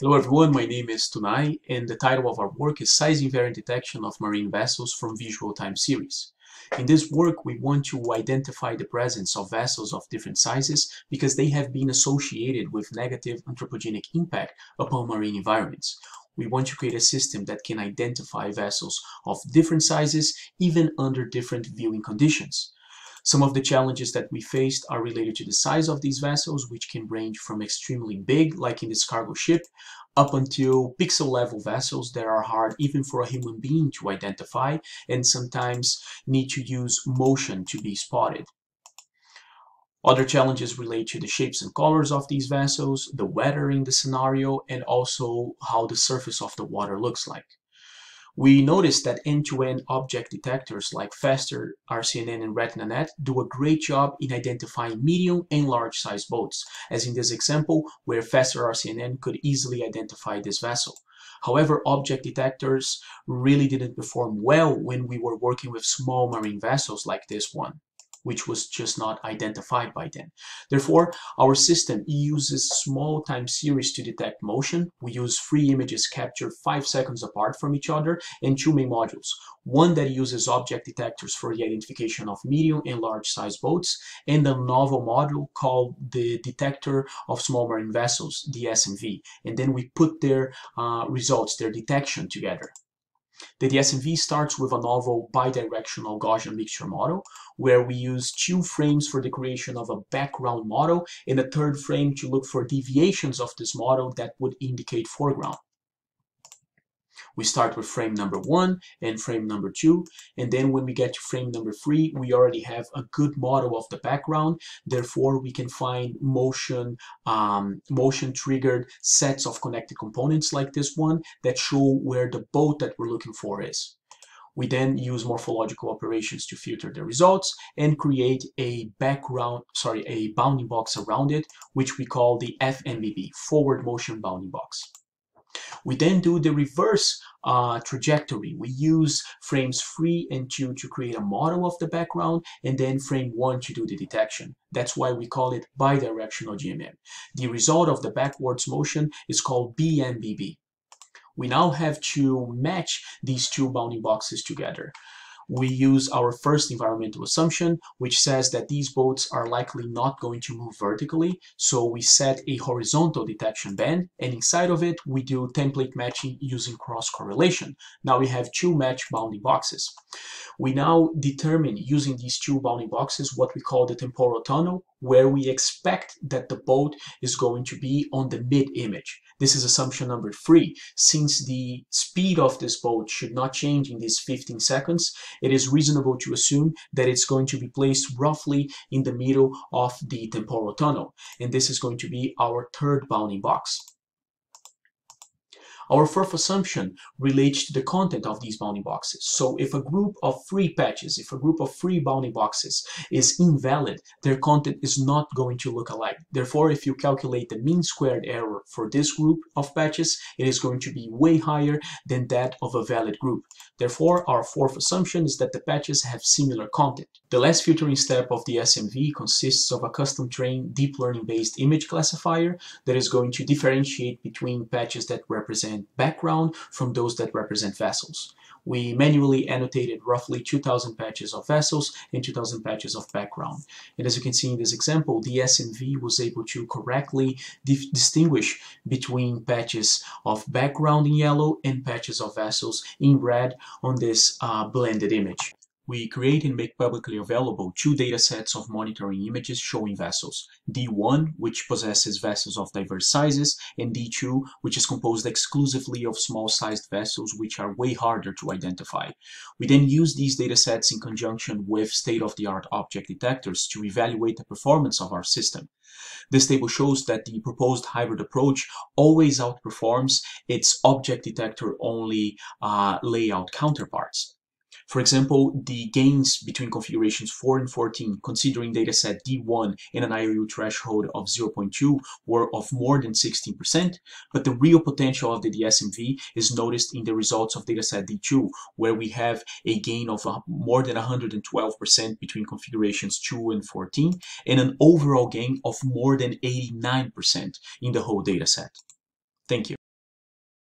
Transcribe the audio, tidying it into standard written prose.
Hello everyone, my name is Tunai and the title of our work is Size-invariant detection of marine vessels from visual time series. In this work, we want to identify the presence of vessels of different sizes because they have been associated with negative anthropogenic impact upon marine environments. We want to create a system that can identify vessels of different sizes even under different viewing conditions. Some of the challenges that we faced are related to the size of these vessels, which can range from extremely big, like in this cargo ship, up until pixel-level vessels that are hard even for a human being to identify and sometimes need to use motion to be spotted. Other challenges relate to the shapes and colors of these vessels, the weather in the scenario, and also how the surface of the water looks like. We noticed that end-to-end object detectors like FASTER, RCNN, and RetinaNet do a great job in identifying medium and large size boats, as in this example where FASTER RCNN could easily identify this vessel. However, object detectors really didn't perform well when we were working with small marine vessels like this one, which was just not identified by them. Therefore, our system uses small time series to detect motion. We use 3 images captured 5 seconds apart from each other and 2 main modules. One that uses object detectors for the identification of medium and large size boats, and a novel module called the Detector of Small Marine Vessels, the SMV. And then we put their results, their detection together. The DSMV starts with a novel bidirectional Gaussian mixture model, where we use 2 frames for the creation of a background model and a 3rd frame to look for deviations of this model that would indicate foreground. We start with frame number 1 and frame number 2, and then when we get to frame number 3, we already have a good model of the background. Therefore, we can find motion triggered sets of connected components like this one that show where the boat that we're looking for is. We then use morphological operations to filter the results and create a bounding box around it, which we call the FMBB, forward motion bounding box. We then do the reverse trajectory. We use frames 3 and 2 to create a model of the background, and then frame 1 to do the detection. That's why we call it bidirectional GMM. The result of the backwards motion is called BMBB. We now have to match these 2 bounding boxes together. We use our first environmental assumption, which says that these boats are likely not going to move vertically, so we set a horizontal detection band, and inside of it we do template matching using cross correlation. Now we have 2 match bounding boxes. We now determine, using these 2 bounding boxes, what we call the temporal tunnel, where we expect that the boat is going to be on the mid-image. This is assumption number 3. Since the speed of this boat should not change in these 15 seconds, it is reasonable to assume that it's going to be placed roughly in the middle of the temporal tunnel. And this is going to be our 3rd bounding box. Our 4th assumption relates to the content of these bounding boxes. So if a group of 3 patches, if a group of 3 bounding boxes is invalid, their content is not going to look alike. Therefore, if you calculate the mean squared error for this group of patches, it is going to be way higher than that of a valid group. Therefore, our 4th assumption is that the patches have similar content. The last filtering step of the SMV consists of a custom-trained deep learning-based image classifier that is going to differentiate between patches that represent background from those that represent vessels. We manually annotated roughly 2,000 patches of vessels and 2,000 patches of background. And as you can see in this example, the SMV was able to correctly distinguish between patches of background in yellow and patches of vessels in red on this blended image. We create and make publicly available 2 datasets of monitoring images showing vessels. D1, which possesses vessels of diverse sizes, and D2, which is composed exclusively of small-sized vessels which are way harder to identify. We then use these datasets in conjunction with state-of-the-art object detectors to evaluate the performance of our system. This table shows that the proposed hybrid approach always outperforms its object detector-only layout counterparts. For example, the gains between configurations 4 and 14, considering dataset D1 and an IOU threshold of 0.2, were of more than 16%, but the real potential of the DSMV is noticed in the results of dataset D2, where we have a gain of more than 112% between configurations 2 and 14, and an overall gain of more than 89% in the whole dataset. Thank you.